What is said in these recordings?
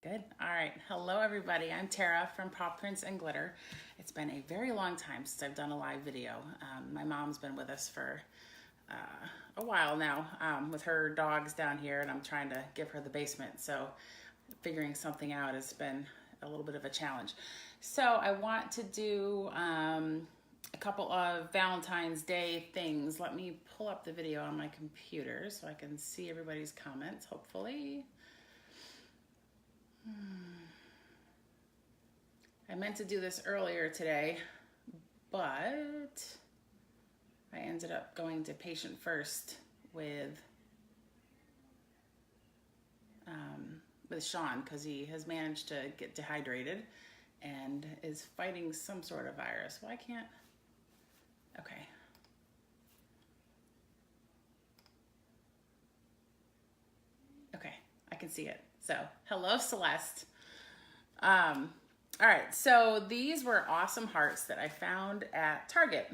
Good. All right. Hello, everybody. I'm Tara from Paw Prints and Glitter. It's been a very long time since I've done a live video. My mom's been with us for a while now with her dogs down here, and I'm trying to give her the basement. So figuring something out has been a little bit of a challenge. So I want to do a couple of Valentine's Day things. Let me pull up the video on my computer so I can see everybody's comments, hopefully. I meant to do this earlier today, but I ended up going to patient first with Sean because he has managed to get dehydrated and is fighting some sort of virus. Why can't? Okay. Okay, I can see it. So, hello, Celeste. All right, so these were awesome hearts that I found at Target.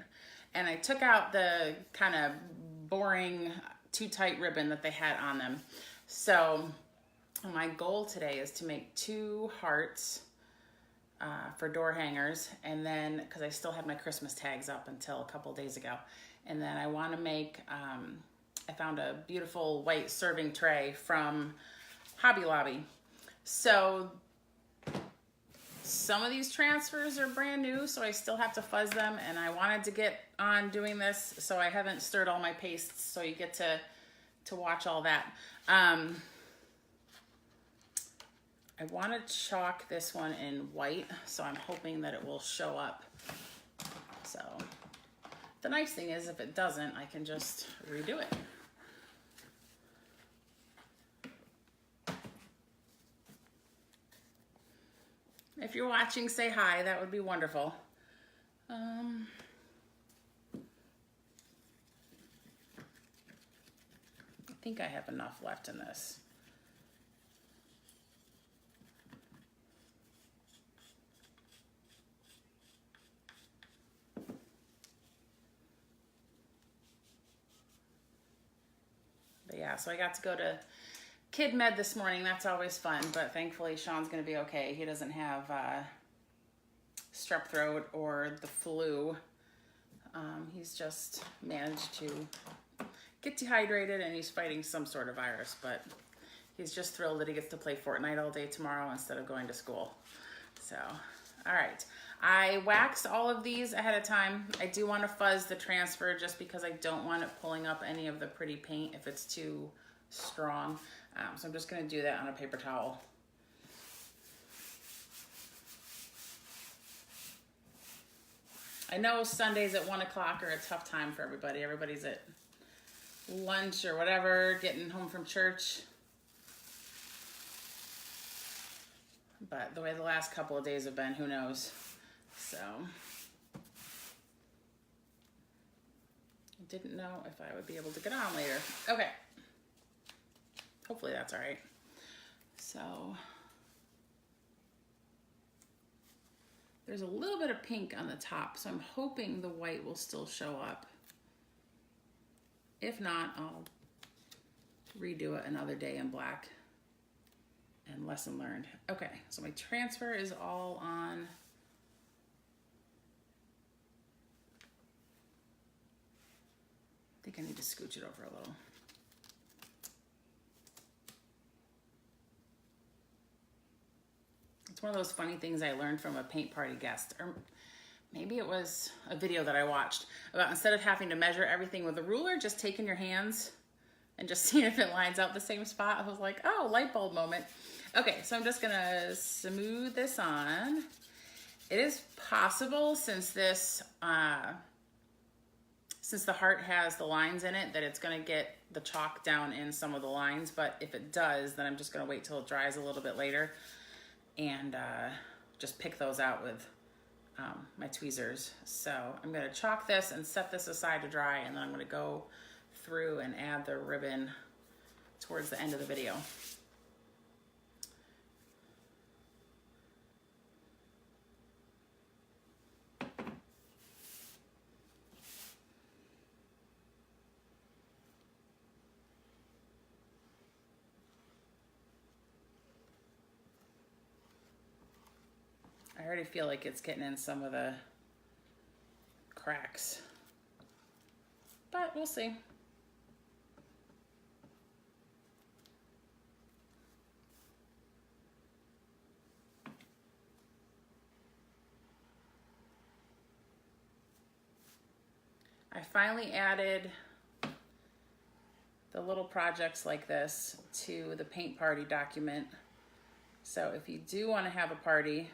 And I took out the kind of boring, too tight ribbon that they had on them. So my goal today is to make 2 hearts for door hangers. And then, because I still had my Christmas tags up until a couple days ago. And then I want to make, I found a beautiful white serving tray from Hobby Lobby. So some of these transfers are brand new, so I still have to fuzz them, and I wanted to get on doing this, so I haven't stirred all my pastes, so you get to watch all that. I want to chalk this one in white, so I'm hoping that it will show up. So the nice thing is, if it doesn't, I can just redo it. If you're watching, say hi. That would be wonderful. I think I have enough left in this. But yeah, so I got to go to Kid Med this morning. That's always fun, but thankfully Sean's gonna be okay. He doesn't have strep throat or the flu. He's just managed to get dehydrated and he's fighting some sort of virus, but he's just thrilled that he gets to play Fortnite all day tomorrow instead of going to school. So, all right. I waxed all of these ahead of time. I do want to fuzz the transfer just because I don't want it pulling up any of the pretty paint if it's too strong. So I'm just going to do that on a paper towel. I know Sundays at 1 o'clock are a tough time for everybody. Everybody's at lunch or whatever, getting home from church. But the way the last couple of days have been, who knows? So I didn't know if I would be able to get on later. Okay. Hopefully that's all right. So there's a little bit of pink on the top, so I'm hoping the white will still show up. If not, I'll redo it another day in black. And lesson learned. Okay, so my transfer is all on. I think I need to scooch it over a little. It's one of those funny things I learned from a paint party guest, or maybe it was a video that I watched about instead of having to measure everything with a ruler, just taking your hands and just seeing if it lines up the same spot. I was like, oh, light bulb moment. Okay, so I'm just gonna smooth this on. It is possible, since this, since the heart has the lines in it, that it's gonna get the chalk down in some of the lines, but if it does, then I'm just gonna wait till it dries a little bit later and just pick those out with my tweezers. So I'm gonna chalk this and set this aside to dry, and then I'm gonna go through and add the ribbon towards the end of the video. already feel like it's getting in some of the cracks, but we'll see. I finally added the little projects like this to the paint party document. So if you do want to have a party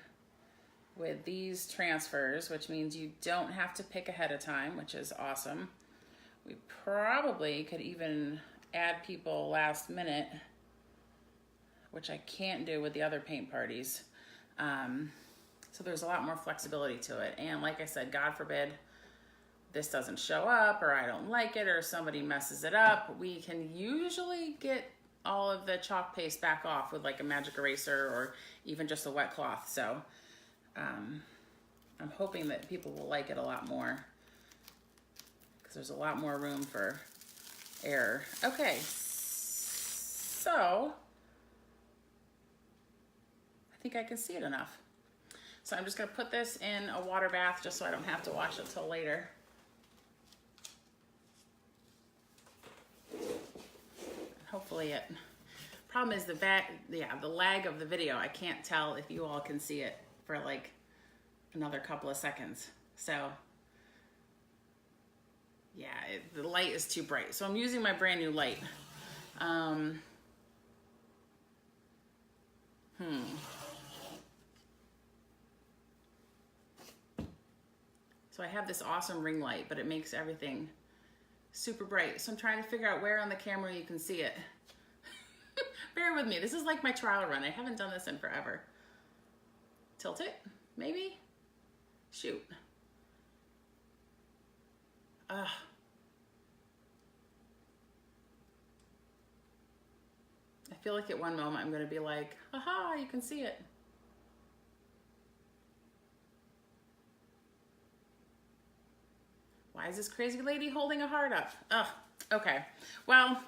with these transfers, which means you don't have to pick ahead of time, which is awesome. We probably could even add people last minute, which I can't do with the other paint parties. So there's a lot more flexibility to it. And like I said, God forbid this doesn't show up, or I don't like it, or somebody messes it up, we can usually get all of the chalk paste back off with like a magic eraser or even just a wet cloth. So I'm hoping that people will like it a lot more because there's a lot more room for error. Okay, so I think I can see it enough. So I'm just gonna put this in a water bath just so I don't have to wash it till later. Hopefully it, problem is the lag of the video. I can't tell if you all can see it for like another couple of seconds. So yeah, the light is too bright. So I'm using my brand new light. So I have this awesome ring light, but it makes everything super bright. So I'm trying to figure out where on the camera you can see it. Bear with me. This is like my trial run. I haven't done this in forever. Tilt it, maybe? Shoot. I feel like at one moment I'm going to be like, aha, you can see it. Why is this crazy lady holding a heart up? Oh, okay. Well,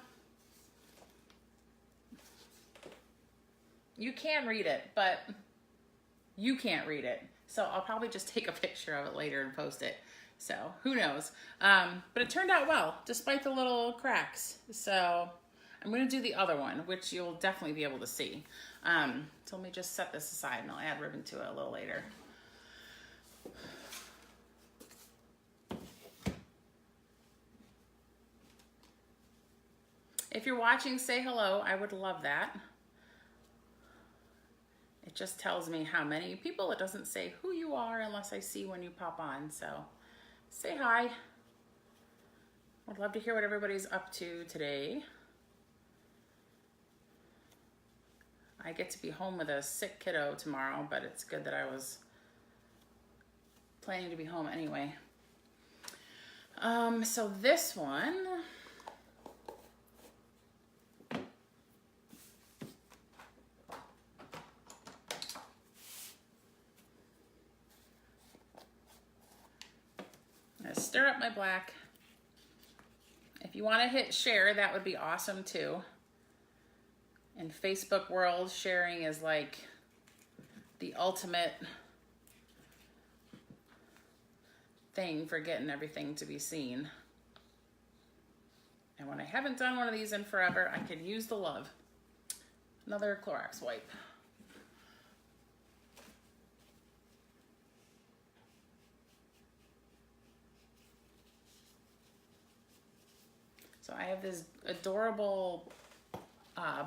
you can read it, but you can't read it. So I'll probably just take a picture of it later and post it. So who knows? But it turned out well, despite the little cracks. So I'm going to do the other one, which you'll definitely be able to see. So let me just set this aside and I'll add ribbon to it a little later. If you're watching, say hello. I would love that. It just tells me how many people. It doesn't say who you are unless I see when you pop on. So say hi. I'd love to hear what everybody's up to today. I get to be home with a sick kiddo tomorrow, but it's good that I was planning to be home anyway. So this one, stir up my black. If you want to hit share, that would be awesome too. In Facebook world, sharing is like the ultimate thing for getting everything to be seen. And when I haven't done one of these in forever, I could use the love. Another Clorox wipe. So I have this adorable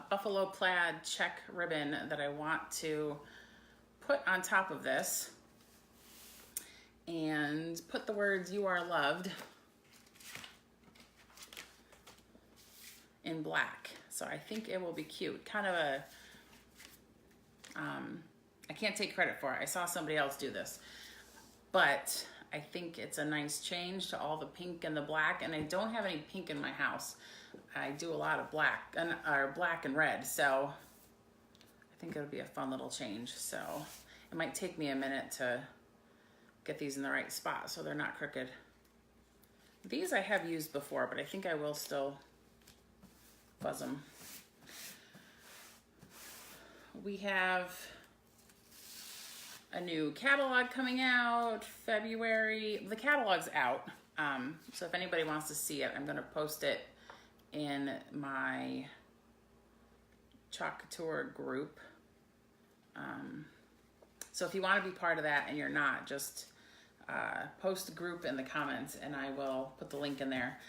buffalo plaid check ribbon that I want to put on top of this and put the words "You are loved" in black. So I think it will be cute. Kind of a, I can't take credit for it. I saw somebody else do this, but I think it's a nice change to all the pink and the black, and I don't have any pink in my house. I do a lot of black and red, so I think it'll be a fun little change. So it might take me a minute to get these in the right spot so they're not crooked. These I have used before, but I think I will still fuzz them. We have a new catalog coming out February. The catalog's out. So if anybody wants to see it, I'm going to post it in my Couture group. So if you want to be part of that and you're not, just post the group in the comments and I will put the link in there.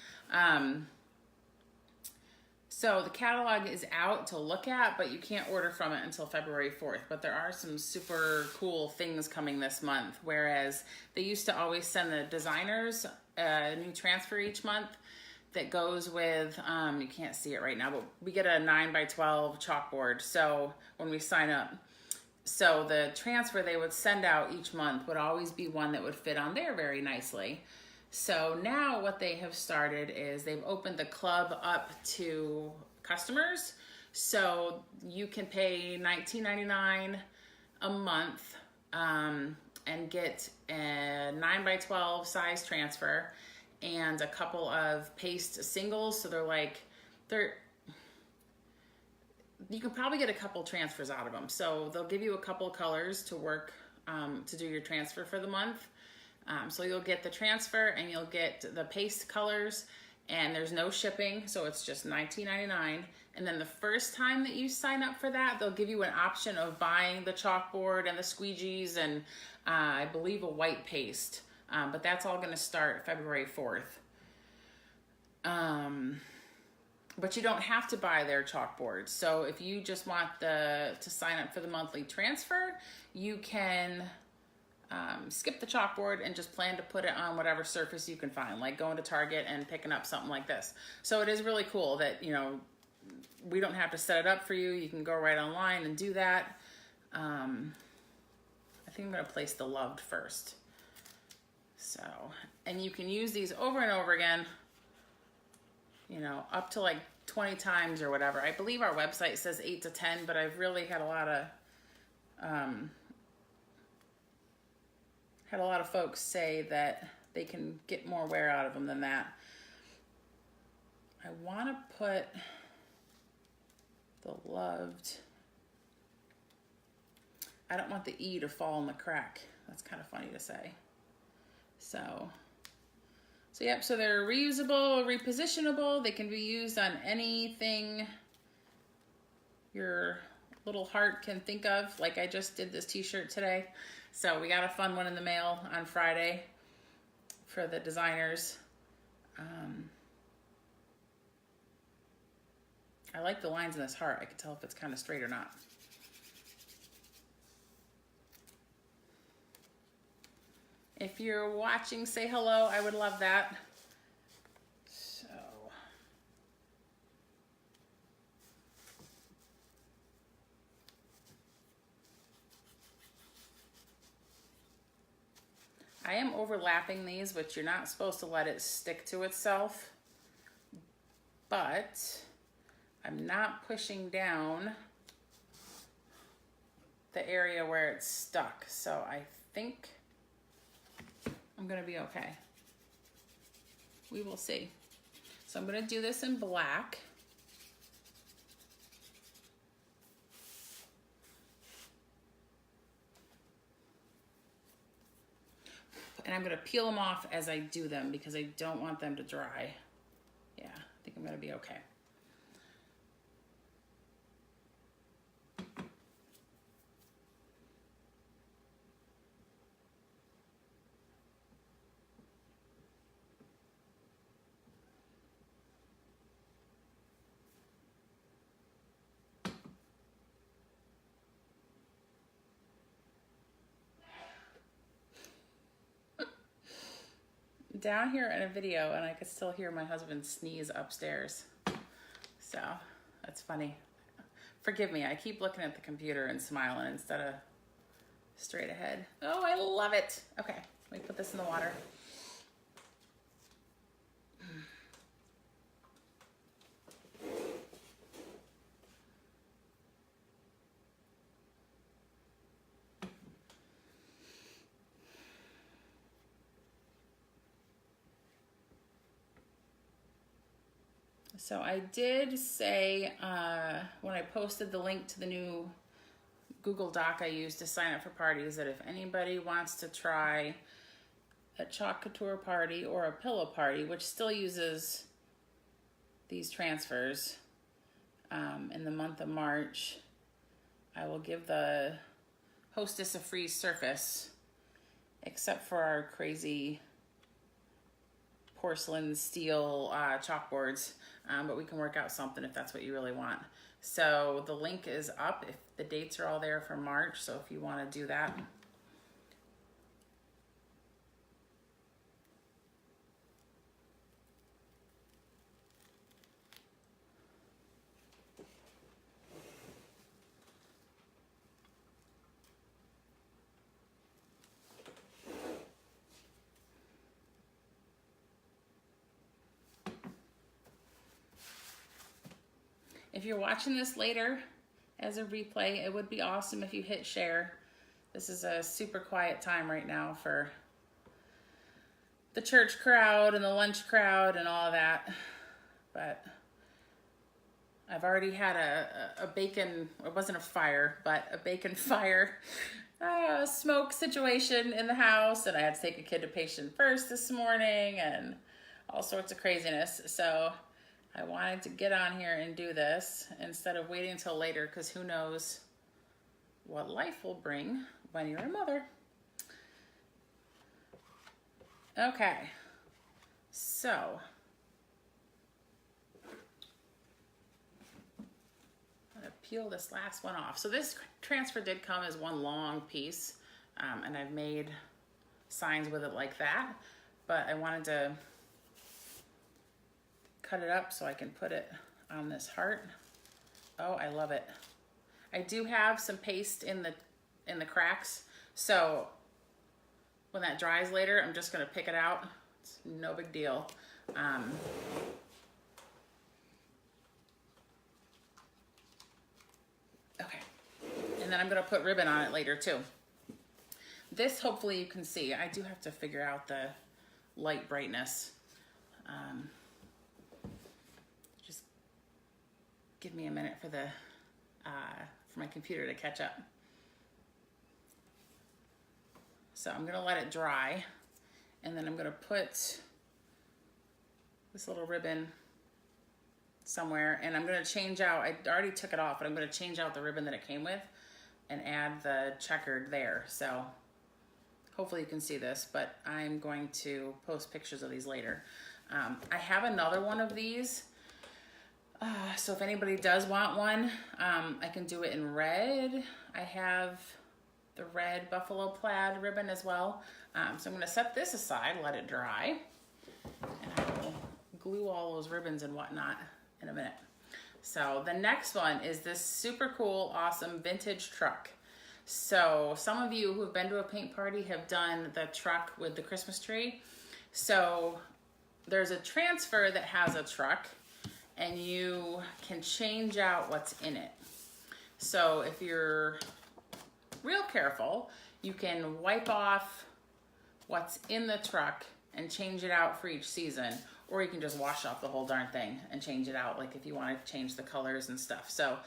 So the catalog is out to look at, but you can't order from it until February 4th. But there are some super cool things coming this month, whereas they used to always send the designers a new transfer each month that goes with, you can't see it right now, but we get a 9x12 chalkboard. So when we sign up, so the transfer they would send out each month would always be one that would fit on there very nicely. So now what they have started is they've opened the club up to customers. So you can pay $19.99 a month and get a 9x12 size transfer and a couple of paste singles. So you can probably get a couple transfers out of them. So they'll give you a couple colors to work to do your transfer for the month. So you'll get the transfer and you'll get the paste colors, and there's no shipping, so it's just $19.99. And then the first time that you sign up for that, they'll give you an option of buying the chalkboard and the squeegees and I believe a white paste. But that's all going to start February 4th. But you don't have to buy their chalkboard. So if you just want to sign up for the monthly transfer, you can skip the chalkboard and just plan to put it on whatever surface you can find, like going to Target and picking up something like this. So it is really cool that, you know, we don't have to set it up for you. You can go right online and do that. I think I'm going to place the loved first. So, and you can use these over and over again, you know, up to like 20 times or whatever. I believe our website says 8 to 10, but I've really had a lot of folks say that they can get more wear out of them than that. I want to put the loved. I don't want the E to fall in the crack. That's kind of funny to say. So yep, so they're reusable, repositionable. They can be used on anything your little heart can think of. Like I just did this t-shirt today. So we got a fun one in the mail on Friday for the designers. I like the lines in this heart. I can tell if it's kind of straight or not. If you're watching, say hello. I would love that. So. I am overlapping these, but you're not supposed to let it stick to itself. But I'm not pushing down the area where it's stuck. So I think I'm gonna be okay. We will see. So I'm gonna do this in black. And I'm gonna peel them off as I do them because I don't want them to dry. Yeah, I think I'm gonna be okay. Down here in a video and I could still hear my husband sneeze upstairs. So that's funny. Forgive me, I keep looking at the computer and smiling instead of straight ahead. Oh, I love it. Okay, let me put this in the water. So I did say when I posted the link to the new Google Doc I use to sign up for parties, that if anybody wants to try a chalk couture party or a pillow party, which still uses these transfers, in the month of March, I will give the hostess a free surface, except for our crazy porcelain steel chalkboards, but we can work out something if that's what you really want. So the link is up. If the dates are all there for March, so if you want to do that. If you're watching this later as a replay, it would be awesome if you hit share. This is a super quiet time right now for the church crowd and the lunch crowd and all of that. But I've already had a bacon, it wasn't a fire, but a bacon fire smoke situation in the house. And I had to take a kid to patient first this morning and all sorts of craziness. So I wanted to get on here and do this instead of waiting until later, because who knows what life will bring when you're a mother. Okay, so I'm gonna peel this last one off. So this transfer did come as one long piece, and I've made signs with it like that, but I wanted to cut it up so I can put it on this heart. Oh, I love it. I do have some paste in the cracks, so when that dries later, I'm just gonna pick it out. It's no big deal. Okay, and then I'm gonna put ribbon on it later too. This, hopefully you can see. I do have to figure out the light brightness. Just give me a minute for the for my computer to catch up. So I'm gonna let it dry, and then I'm gonna put this little ribbon somewhere, and I'm gonna change out, I already took it off, but I'm gonna change out the ribbon that it came with and add the checkered there. So hopefully you can see this, but I'm going to post pictures of these later. I have another one of these. So if anybody does want one, I can do it in red. I have the red buffalo plaid ribbon as well. So I'm gonna set this aside, let it dry, and I will glue all those ribbons and whatnot in a minute. So the next one is this super cool, awesome vintage truck. So some of you who have been to a paint party have done the truck with the Christmas tree. So there's a transfer that has a truck, and you can change out what's in it. So if you're real careful, you can wipe off what's in the truck and change it out for each season, or you can just wash off the whole darn thing and change it out, like if you want to change the colors and stuff. So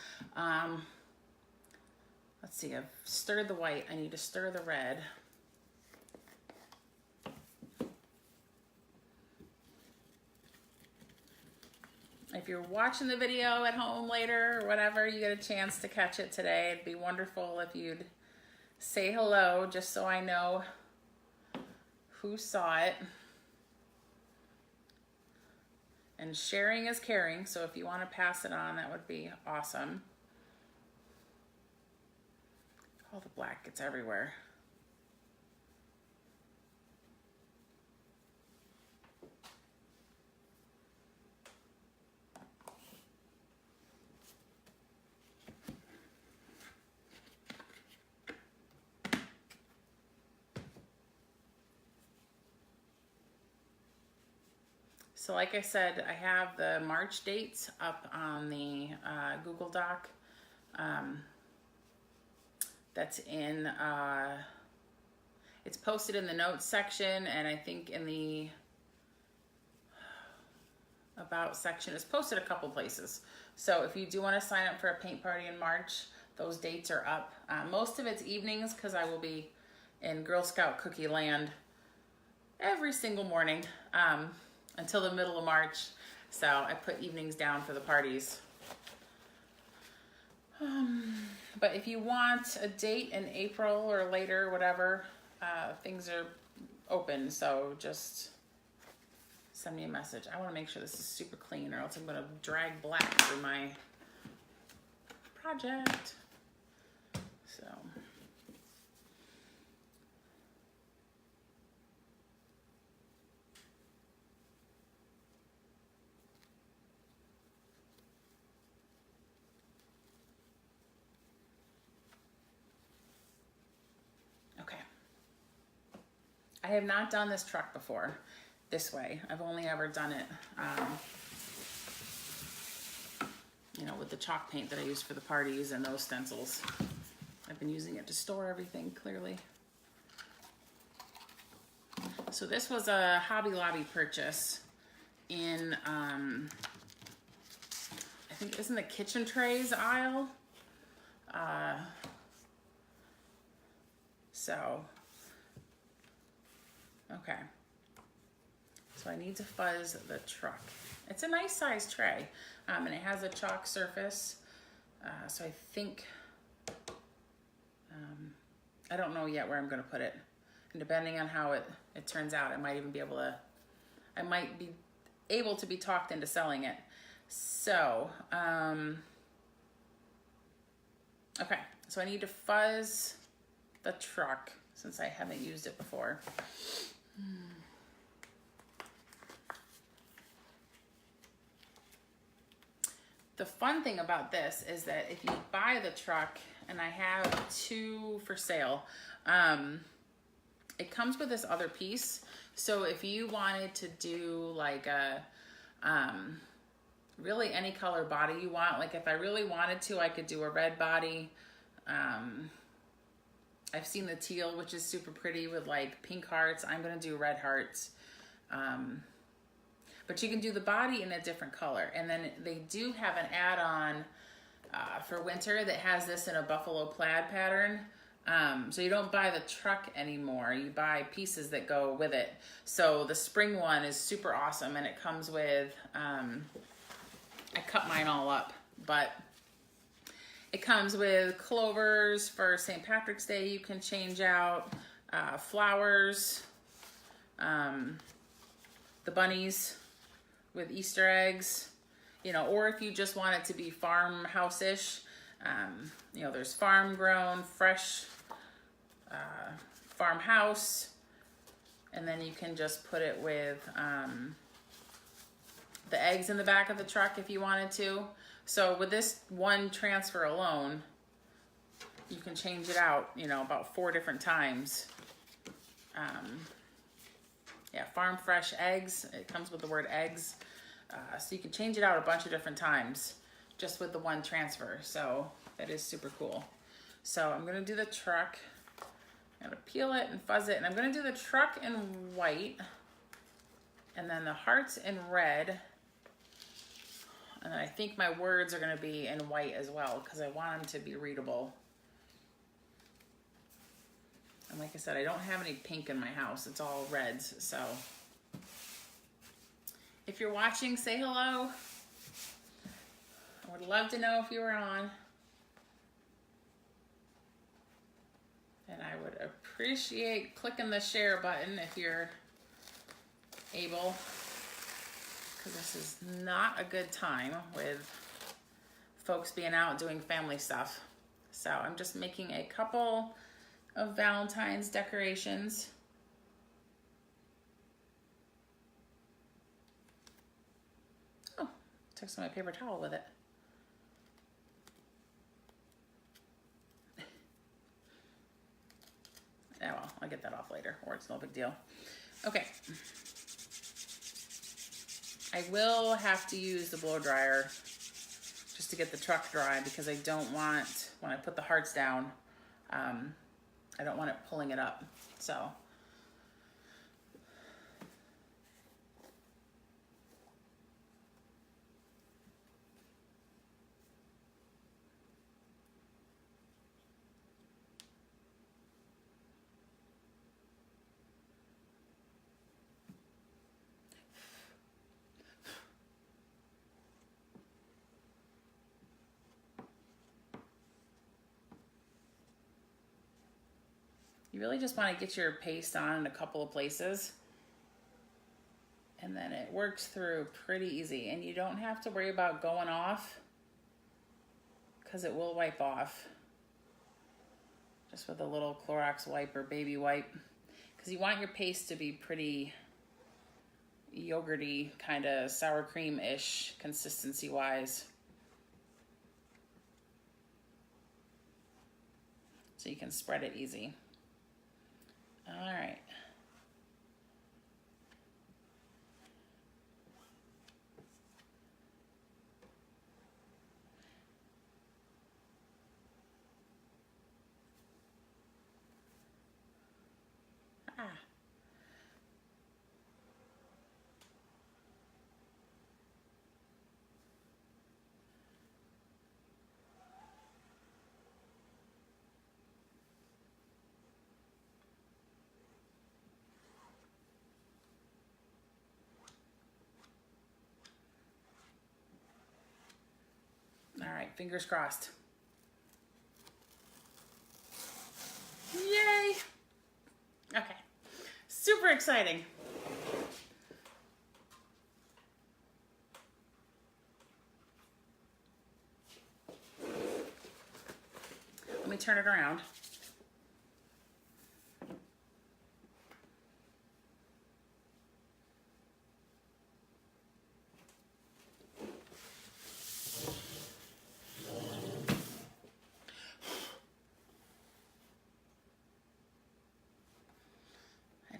let's see, I've stirred the white, I need to stir the red. If you're watching the video at home later or whatever, you get a chance to catch it today, it'd be wonderful if you'd say hello, just so I know who saw it. And sharing is caring, so if you want to pass it on, that would be awesome. All the black gets everywhere. So like I said, I have the March dates up on the Google Doc. That's in, it's posted in the notes section, and I think in the about section. It's posted a couple places. So if you do want to sign up for a paint party in March, those dates are up. Most of it's evenings because I will be in Girl Scout cookie land every single morning until the middle of March. So I put evenings down for the parties. But if you want a date in April or later, whatever, things are open. So just send me a message. I want to make sure this is super clean or else I'm going to drag black through my project. So. I have not done this truck before this way. I've only ever done it, you know, with the chalk paint that I used for the parties and those stencils. I've been using it to store everything, clearly. So this was a Hobby Lobby purchase in, I think, isn't the kitchen trays aisle? Okay. So I need to fuzz the truck. It's a nice size tray, and it has a chalk surface. So I think, I don't know yet where I'm gonna put it. And depending on how it turns out, I might even be able to, I might be able to be talked into selling it. So, okay, so I need to fuzz the truck since I haven't used it before. The fun thing about this is that if you buy the truck, and I have 2 for sale, it comes with this other piece. So if you wanted to do like a, really any color body you want, like if I really wanted to, I could do a red body. I've seen the teal, which is super pretty with like pink hearts. I'm gonna do red hearts. But you can do the body in a different color. And then they do have an add-on for winter that has this in a buffalo plaid pattern. So you don't buy the truck anymore, you buy pieces that go with it. So the spring one is super awesome, and it comes with, I cut mine all up, but it comes with clovers for St. Patrick's Day you can change out, flowers, the bunnies with Easter eggs, you know, or if you just want it to be farmhouse-ish, you know, there's farm grown, fresh, farmhouse, and then you can just put it with the eggs in the back of the truck if you wanted to. So with this one transfer alone, you can change it out, you know, about 4 different times. Yeah, farm fresh eggs. It comes with the word eggs. So you can change it out a bunch of different times just with the one transfer. So that is super cool. So I'm gonna do the truck. I'm gonna peel it and fuzz it, and I'm gonna do the truck in white, and then the hearts in red. And then I think my words are gonna be in white as well because I want them to be readable. And like I said, I don't have any pink in my house. It's all reds, so. If you're watching, say hello. I would love to know if you were on. And I would appreciate clicking the share button if you're able, because this is not a good time with folks being out doing family stuff. So I'm just making a couple of Valentine's decorations. Oh, took some of my paper towel with it. Oh well, I'll get that off later, or it's no big deal. Okay. I will have to use the blow dryer just to get the truck dry because I don't want, when I put the hearts down, I don't want it pulling it up, so. You really just want to get your paste on in a couple of places, and then it works through pretty easy, and you don't have to worry about going off because it will wipe off just with a little Clorox wipe or baby wipe, because you want your paste to be pretty yogurty, kind of sour cream-ish consistency wise, so you can spread it easy. All right. All right, fingers crossed. Yay! Okay, super exciting. Let me turn it around.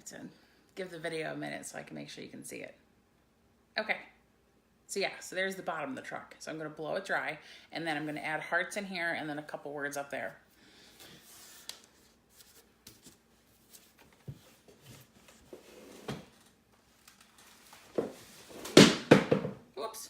To give the video a minute so I can make sure you can see it. Okay, so yeah, so there's the bottom of the truck. So I'm going to blow it dry, and then I'm going to add hearts in here and then a couple words up there. Whoops.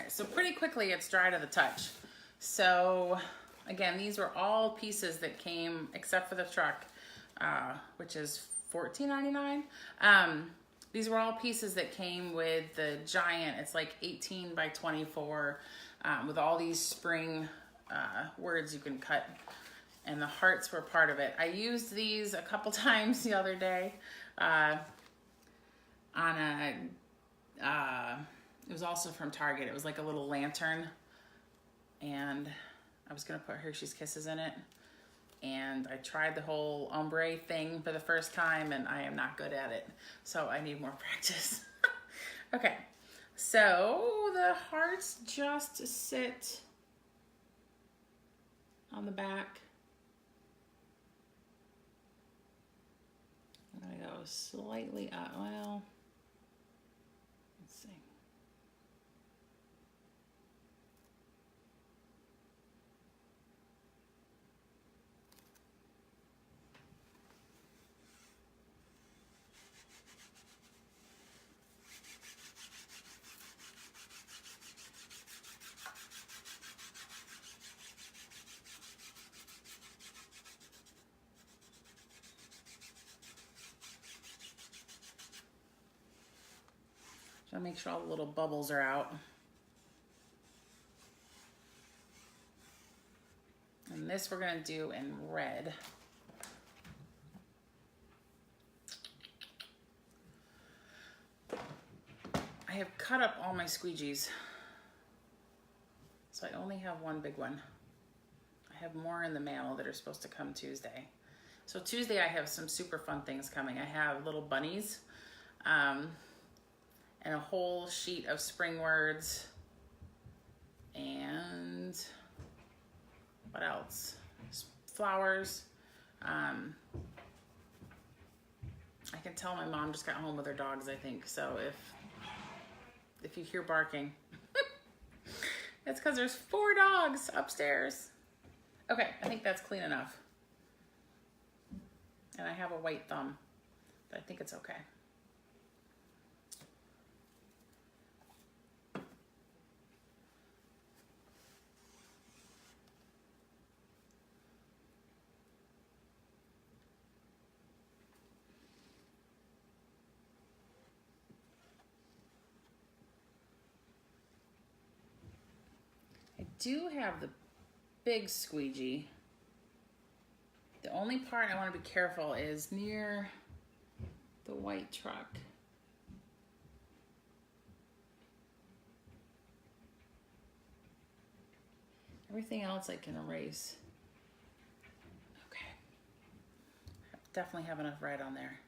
So pretty quickly it's dry to the touch. So again, these were all pieces that came, except for the truck, which is $14.99. These were all pieces that came with the giant, it's like 18 by 24, with all these spring words you can cut, and the hearts were part of it. I used these a couple times the other day on a, it was also from Target. It was like a little lantern, and I was gonna put Hershey's Kisses in it, and I tried the whole ombre thing for the first time, and I am not good at it, so I need more practice. Okay, so the hearts just sit on the back. I'm gonna go slightly up, well, let's see. So make sure all the little bubbles are out. And this we're gonna do in red. I have cut up all my squeegees, so I only have one big one. I have more in the mail that are supposed to come Tuesday. So Tuesday I have some super fun things coming. I have little bunnies, and a whole sheet of spring words, and What else? Flowers. I can tell my mom just got home with her dogs, I think. So if you hear barking, it's because there's 4 dogs upstairs. Okay, I think that's clean enough. And I have a white thumb, but I think it's okay. I do have the big squeegee. The only part I want to be careful is near the white truck. Everything else I can erase. Okay. Definitely have enough red on there.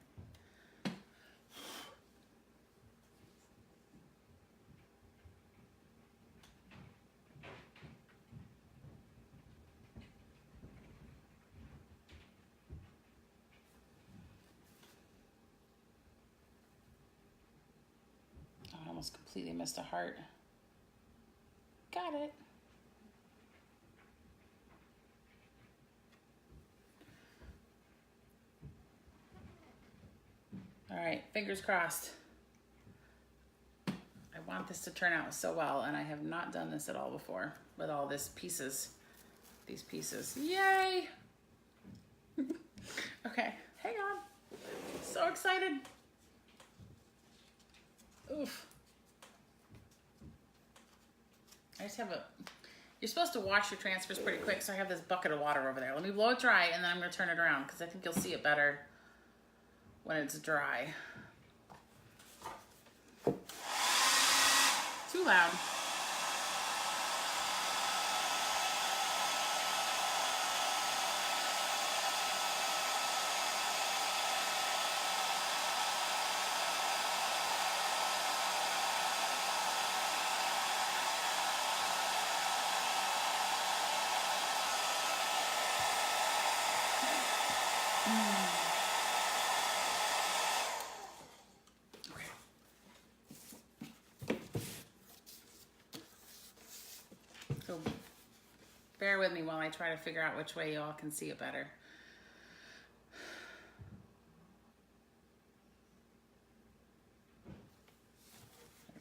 I almost completely missed a heart. Got it. All right, fingers crossed. I want this to turn out so well, and I have not done this at all before with all these pieces. Yay! Okay, hang on. So excited. Oof. I just have you're supposed to wash your transfers pretty quick, so I have this bucket of water over there. Let me blow it dry, and then I'm gonna turn it around, because I think you'll see it better when it's dry. Too loud. So bear with me while I try to figure out which way y'all can see it better.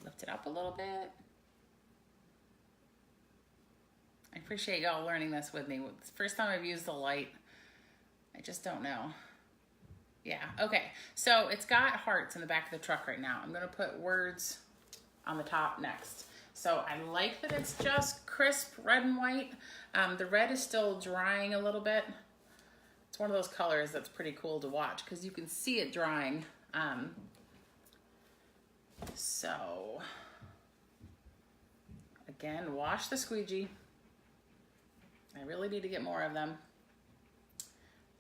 Lift it up a little bit. I appreciate y'all learning this with me. It's the first time I've used the light. I just don't know. Yeah, okay. So it's got hearts in the back of the truck right now. I'm gonna put words on the top next. So I like that it's just crisp red and white. The red is still drying a little bit. It's one of those colors that's pretty cool to watch because you can see it drying. So again, wash the squeegee. I really need to get more of them.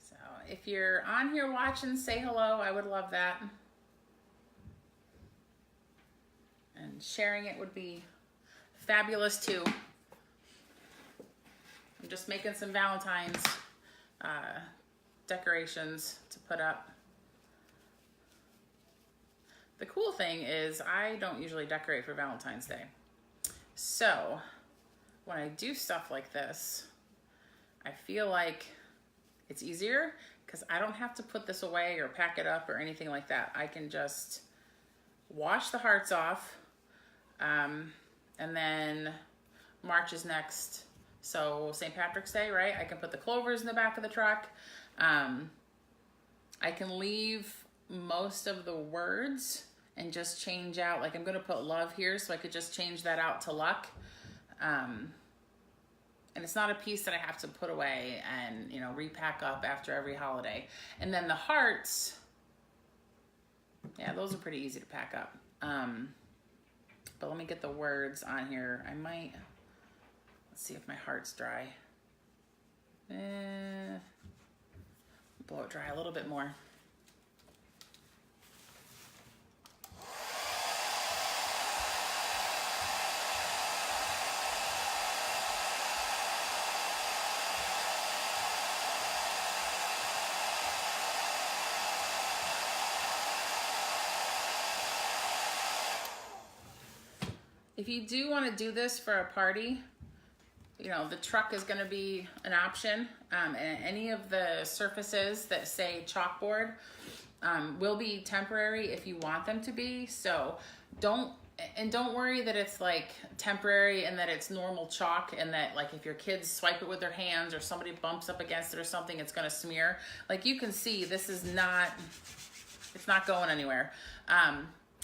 So if you're on here watching, say hello. I would love that. And sharing it would be fabulous too. I'm just making some Valentine's decorations to put up. The cool thing is I don't usually decorate for Valentine's Day. So when I do stuff like this, I feel like it's easier because I don't have to put this away or pack it up or anything like that. I can just wash the hearts off. And then March is next. So St. Patrick's Day, right? I can put the clovers in the back of the truck. I can leave most of the words and just change out, like I'm gonna put love here, so I could just change that out to luck. And it's not a piece that I have to put away and, you know, repack up after every holiday. And then the hearts, yeah, those are pretty easy to pack up. But let me get the words on here. I might, let's see if my heart's dry. Blow it dry a little bit more. If you do want to do this for a party, you know, the truck is going to be an option. And any of the surfaces that say chalkboard will be temporary if you want them to be. So don't worry that it's like temporary and that it's normal chalk and that like if your kids swipe it with their hands or somebody bumps up against it or something, it's going to smear. Like you can see, this is not, it's not going anywhere.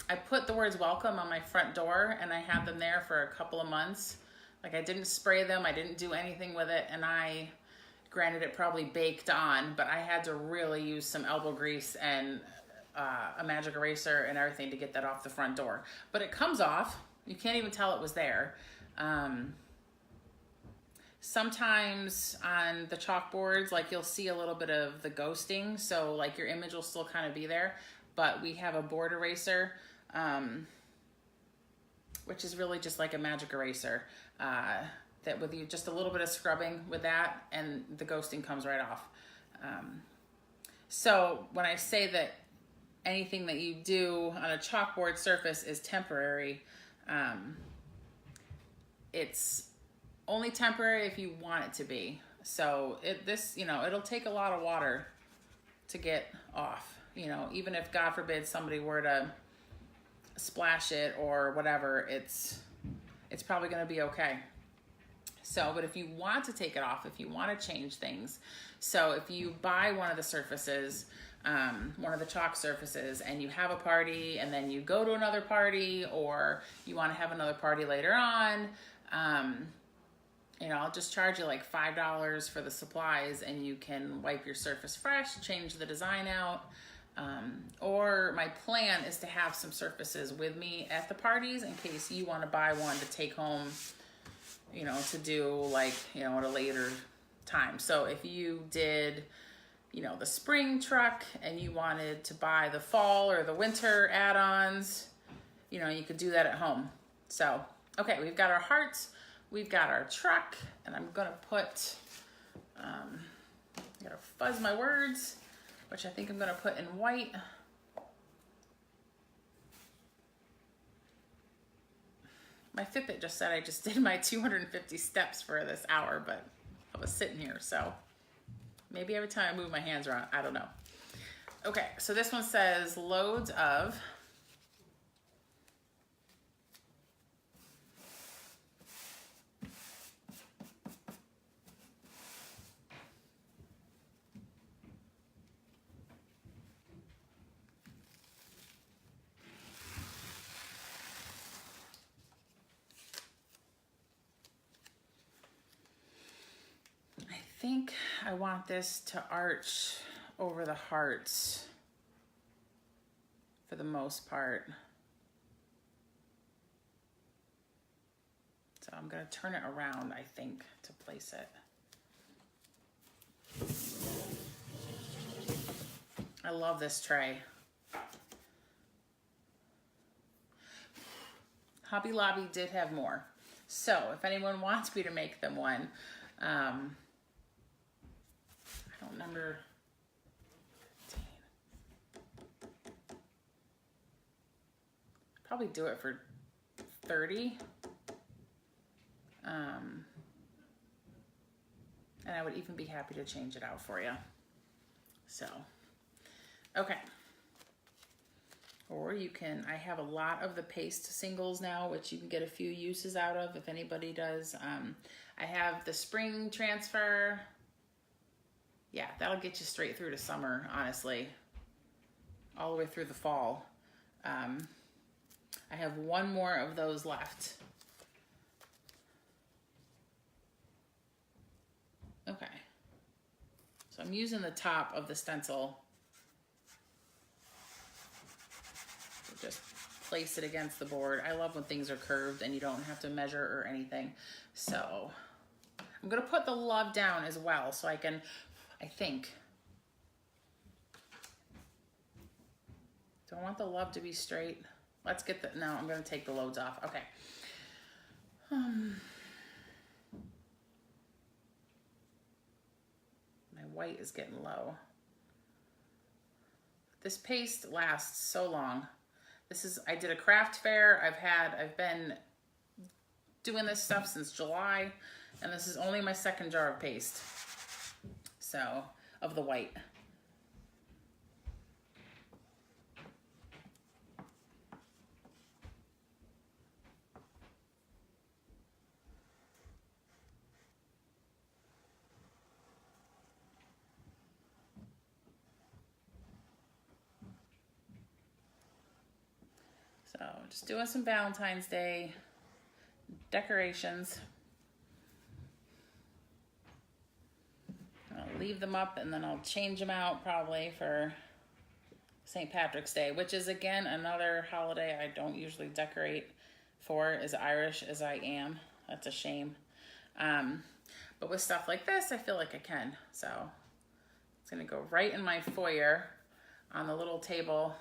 I put the words welcome on my front door and I had them there for a couple of months. Like I didn't spray them, I didn't do anything with it, and granted it probably baked on, but I had to really use some elbow grease and a magic eraser and everything to get that off the front door. But it comes off, you can't even tell it was there. Sometimes on the chalkboards, like you'll see a little bit of the ghosting, so like your image will still kind of be there, but we have a board eraser, which is really just like a magic eraser, that with you just a little bit of scrubbing with that and the ghosting comes right off. So when I say that anything that you do on a chalkboard surface is temporary, it's only temporary if you want it to be. So it'll take a lot of water to get off. You know, even if God forbid somebody were to splash it or whatever, it's probably going to be okay. So, but if you want to take it off, if you want to change things, so if you buy one of the surfaces, one of the chalk surfaces, and you have a party and then you go to another party or you want to have another party later on, you know, I'll just charge you like $5 for the supplies and you can wipe your surface fresh, change the design out. Or my plan is to have some surfaces with me at the parties in case you want to buy one to take home, you know, to do like, you know, at a later time. So if you did, you know, the spring truck and you wanted to buy the fall or the winter add-ons, you know, you could do that at home. So, okay, we've got our hearts, we've got our truck, and I'm gonna put, I gotta fuzz my words, which I think I'm gonna put in white. My Fitbit just said I just did my 250 steps for this hour, but I was sitting here, so maybe every time I move my hands around, I don't know. Okay, so this one says loads of I think I want this to arch over the hearts for the most part. So I'm gonna turn it around, I think, to place it. I love this tray. Hobby Lobby did have more. So if anyone wants me to make them one, I don't remember. Probably do it for 30. And I would even be happy to change it out for you. So, okay. Or you can, I have a lot of the paste singles now, which you can get a few uses out of if anybody does. I have the spring transfer. Yeah, that'll get you straight through to summer, honestly. All the way through the fall. I have one more of those left. Okay. So I'm using the top of the stencil. Just place it against the board. I love when things are curved and you don't have to measure or anything. So I'm gonna put the love down as well so I can, I think. Do I want the love to be straight? Let's get the, no, I'm gonna take the loads off. Okay. My white is getting low. This paste lasts so long. This is, I did a craft fair. I've been doing this stuff since July, and this is only my second jar of paste. So, of the white. So just doing some Valentine's Day decorations. I'll leave them up and then I'll change them out probably for St. Patrick's Day, which is again another holiday I don't usually decorate for, as Irish as I am. That's a shame. But with stuff like this, I feel like I can. So it's gonna go right in my foyer on the little table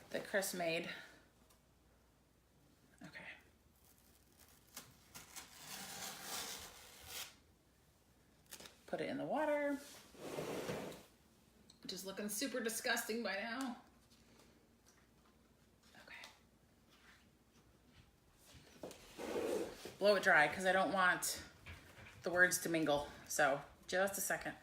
that Chris made. Okay. Put it in the water. Which is looking super disgusting by now. Okay. Blow it dry because I don't want the words to mingle. So just a second.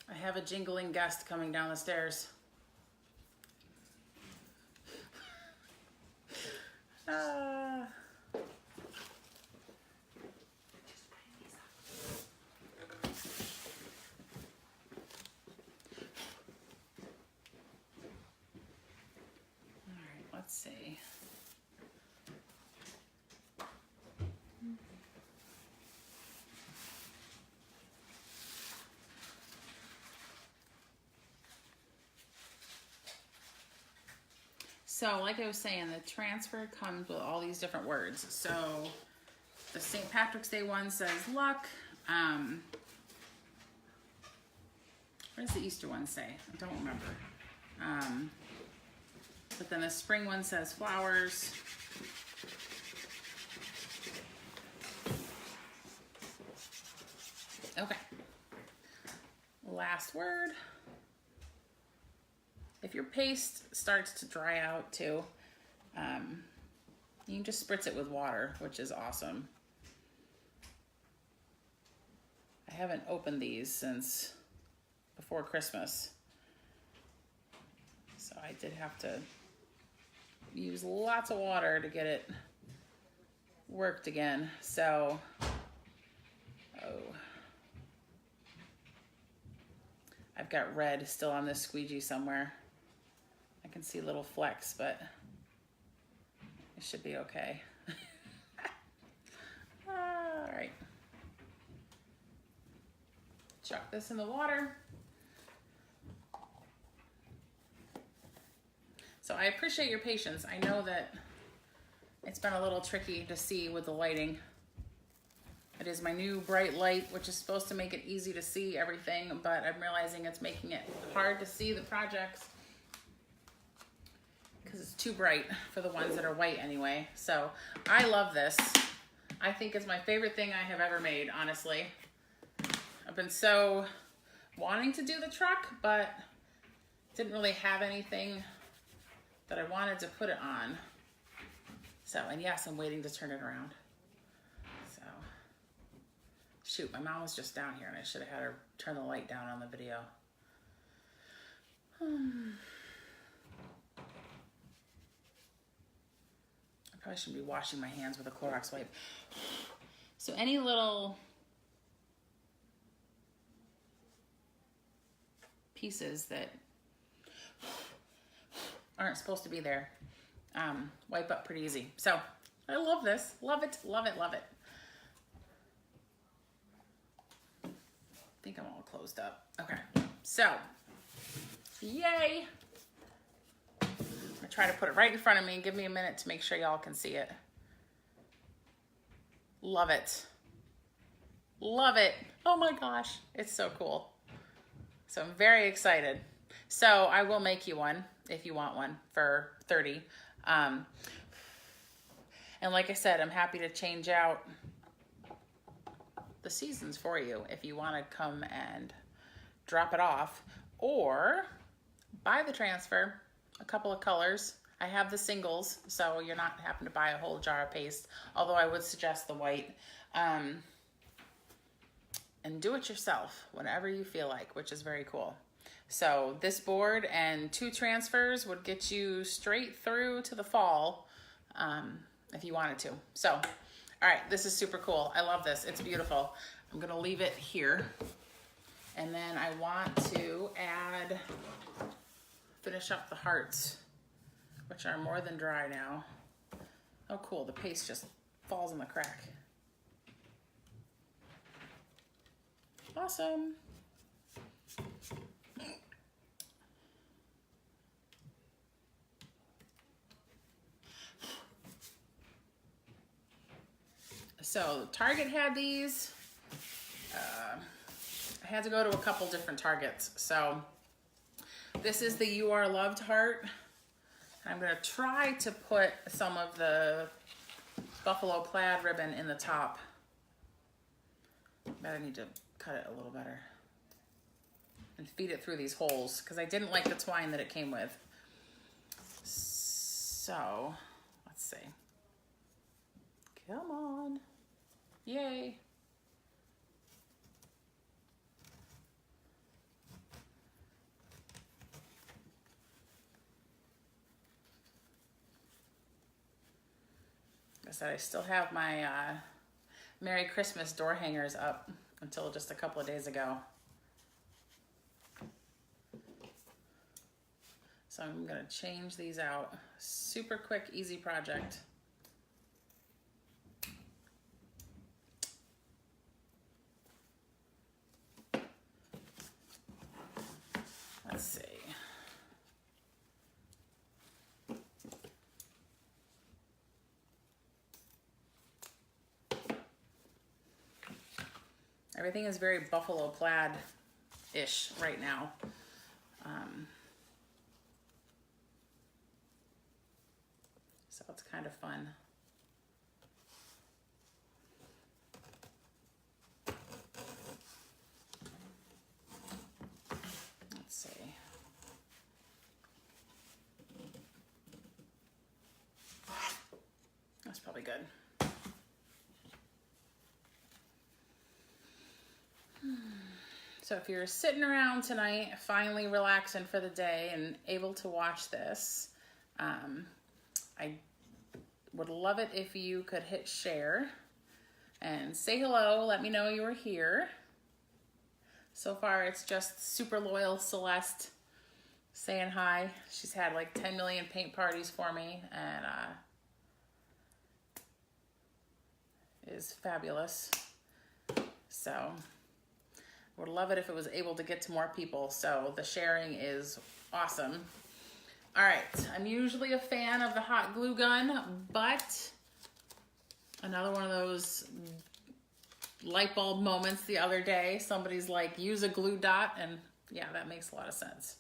I have a jingling guest coming down the stairs. All right, let's see. So like I was saying, the transfer comes with all these different words. So the St. Patrick's Day one says luck. What does the Easter one say? I don't remember. But then the spring one says flowers. Okay. Last word. If your paste starts to dry out too, you can just spritz it with water, which is awesome. I haven't opened these since before Christmas. So I did have to use lots of water to get it worked again. So, I've got red still on this squeegee somewhere. I can see little flecks, but it should be okay. All right. Chuck this in the water. So I appreciate your patience. I know that it's been a little tricky to see with the lighting. It is my new bright light, which is supposed to make it easy to see everything, but I'm realizing it's making it hard to see the projects because it's too bright for the ones that are white anyway. So I love this. I think it's my favorite thing I have ever made, honestly. I've been so wanting to do the truck, but didn't really have anything that I wanted to put it on. So, and yes, I'm waiting to turn it around. So, shoot, my mom was just down here and I should have had her turn the light down on the video. probably shouldn't be washing my hands with a Clorox wipe. So any little pieces that aren't supposed to be there, wipe up pretty easy. So I love this. Love it, love it, love it. I think I'm all closed up. Okay, so yay. I'm gonna try to put it right in front of me. Give me a minute to make sure y'all can see it. Love it. Love it. Oh my gosh, it's so cool. So I'm very excited. So I will make you one if you want one for 30. And like I said, I'm happy to change out the seasons for you if you want to come and drop it off or buy the transfer, a couple of colors. I have the singles, so you're not having to buy a whole jar of paste, although I would suggest the white. And do it yourself whenever you feel like, which is very cool. So this board and 2 transfers would get you straight through to the fall if you wanted to. So, all right, this is super cool. I love this. It's beautiful. I'm gonna leave it here. And then I want to finish up the hearts, which are more than dry now. Oh, cool, the paste just falls in the crack. Awesome. So Target had these. I had to go to a couple different Targets. So this is the You Are Loved heart. I'm gonna try to put some of the buffalo plaid ribbon in the top. But I need to cut it a little better and feed it through these holes because I didn't like the twine that it came with. So let's see. Come on. Yay. Like I said, I still have my Merry Christmas door hangers up until just a couple of days ago. So I'm gonna change these out. Super quick, easy project. Let's see. Everything is very buffalo plaid-ish right now. So it's kind of fun. Let's see. That's probably good. So if you're sitting around tonight, finally relaxing for the day and able to watch this, I would love it if you could hit share and say hello. Let me know you were here. So far, it's just super loyal Celeste saying hi. She's had like 10 million paint parties for me and is fabulous. So would love it if it was able to get to more people. So the sharing is awesome. All right, I'm usually a fan of the hot glue gun, but another one of those light bulb moments the other day. Somebody's like, use a glue dot, and yeah, that makes a lot of sense.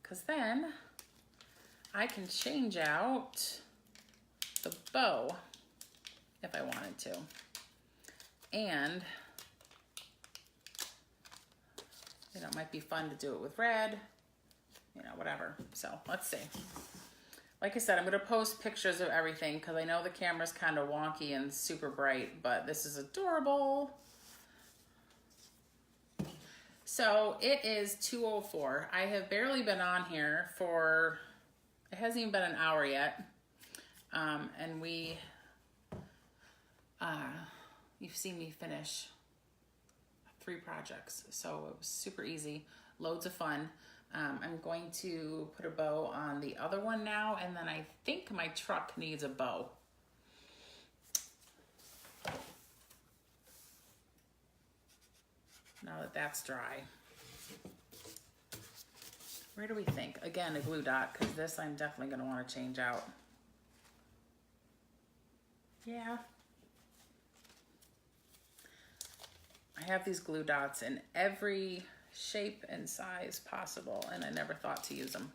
Because then I can change out the bow if I wanted to. And you know, it might be fun to do it with red, you know, whatever. So let's see. Like I said, I'm going to post pictures of everything because I know the camera's kind of wonky and super bright, but this is adorable. So it is 2:04. I have barely been on here for, it hasn't even been an hour yet. And you've seen me finish 3 projects, so it was super easy, loads of fun. I'm going to put a bow on the other one now, and then I think my truck needs a bow. Now that that's dry. Where do we think? Again, a glue dot, because this I'm definitely going to want to change out. Yeah. I have these glue dots in every shape and size possible, and I never thought to use them.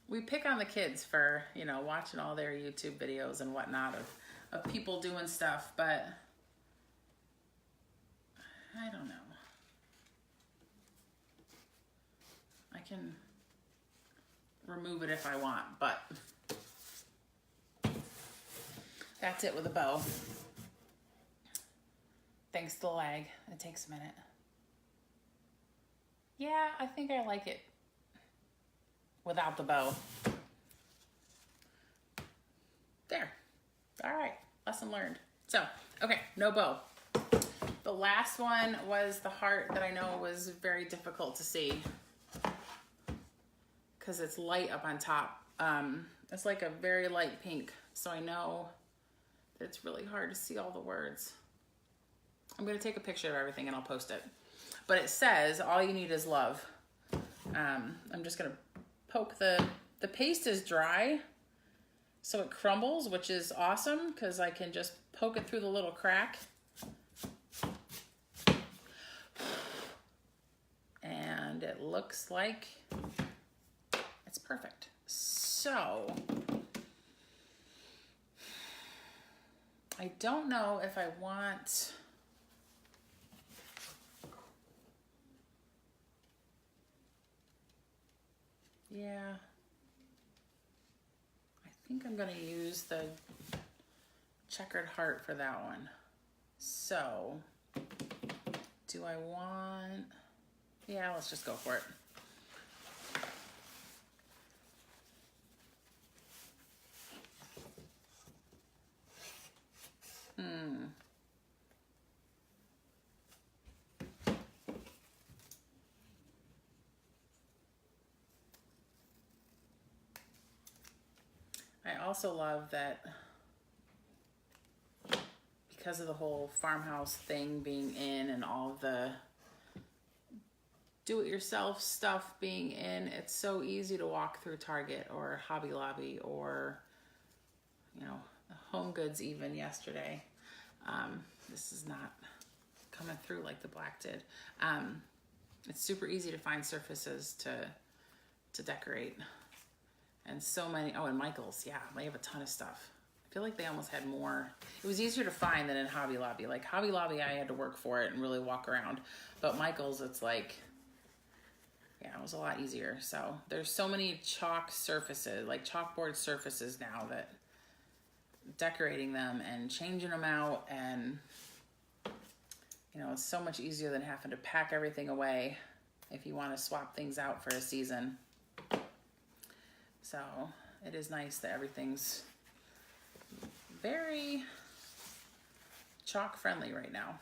We pick on the kids for, you know, watching all their YouTube videos and whatnot of people doing stuff, but I don't know. I can remove it if I want, but that's it with a bow. Thanks to the lag. It takes a minute. Yeah, I think I like it without the bow. There. All right. Lesson learned. So, okay, no bow. The last one was the heart that I know was very difficult to see because it's light up on top. It's like a very light pink, so I know that it's really hard to see all the words. I'm going to take a picture of everything and I'll post it. But it says, all you need is love. I'm just going to poke the paste is dry, so it crumbles, which is awesome because I can just poke it through the little crack. And it looks like it's perfect. So I don't know if I want I think I'm gonna use the checkered heart for that one. So do I want, yeah, let's just go for it. I also love that because of the whole farmhouse thing being in and all the do-it-yourself stuff being in, it's so easy to walk through Target or Hobby Lobby or, you know, Home Goods even yesterday. This is not coming through like the black did. It's super easy to find surfaces to decorate. And so many, oh, and Michael's, yeah, they have a ton of stuff. I feel like they almost had more. It was easier to find than in Hobby Lobby. Like Hobby Lobby, I had to work for it and really walk around. But Michael's, it's like, yeah, it was a lot easier. So there's so many chalk surfaces, like chalkboard surfaces now that decorating them and changing them out, and you know, it's so much easier than having to pack everything away if you want to swap things out for a season. So it is nice that everything's very chalk friendly right now.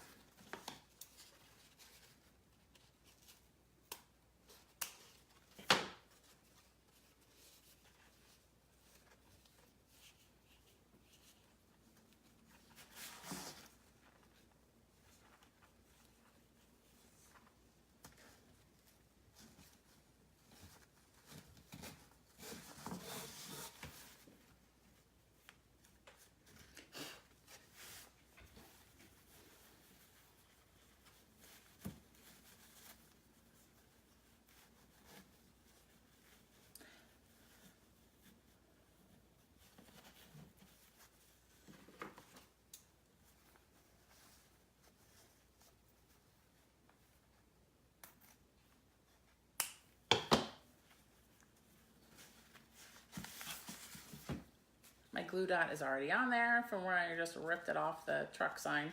My glue dot is already on there from where I just ripped it off the truck sign.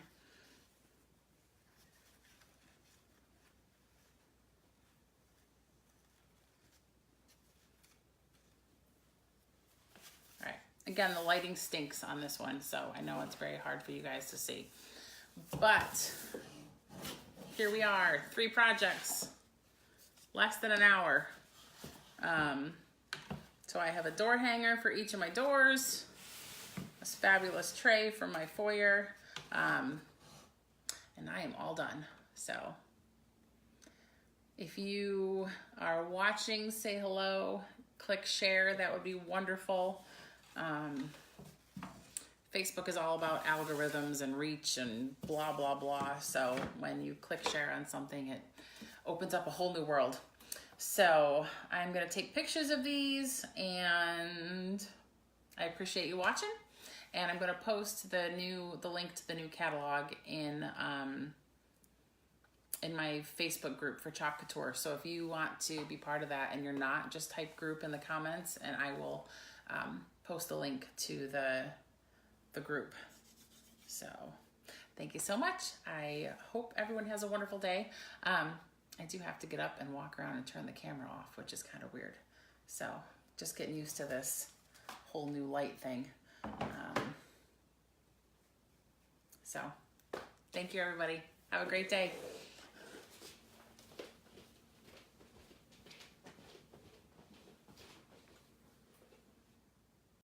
again, the lighting stinks on this one, so I know it's very hard for you guys to see. But here we are, 3 projects, less than an hour. So I have a door hanger for each of my doors, this fabulous tray for my foyer, and I am all done. So if you are watching, say hello, click share, that would be wonderful. Facebook is all about algorithms and reach and blah, blah, blah. So when you click share on something, it opens up a whole new world. So I'm gonna take pictures of these, and I appreciate you watching. And I'm gonna post the link to the new catalog in my Facebook group for Chalk Couture. So if you want to be part of that and you're not, just type group in the comments and I will post a link to the group. So thank you so much. I hope everyone has a wonderful day. I do have to get up and walk around and turn the camera off, which is kind of weird. So just getting used to this whole new light thing. So thank you, everybody. Have a great day.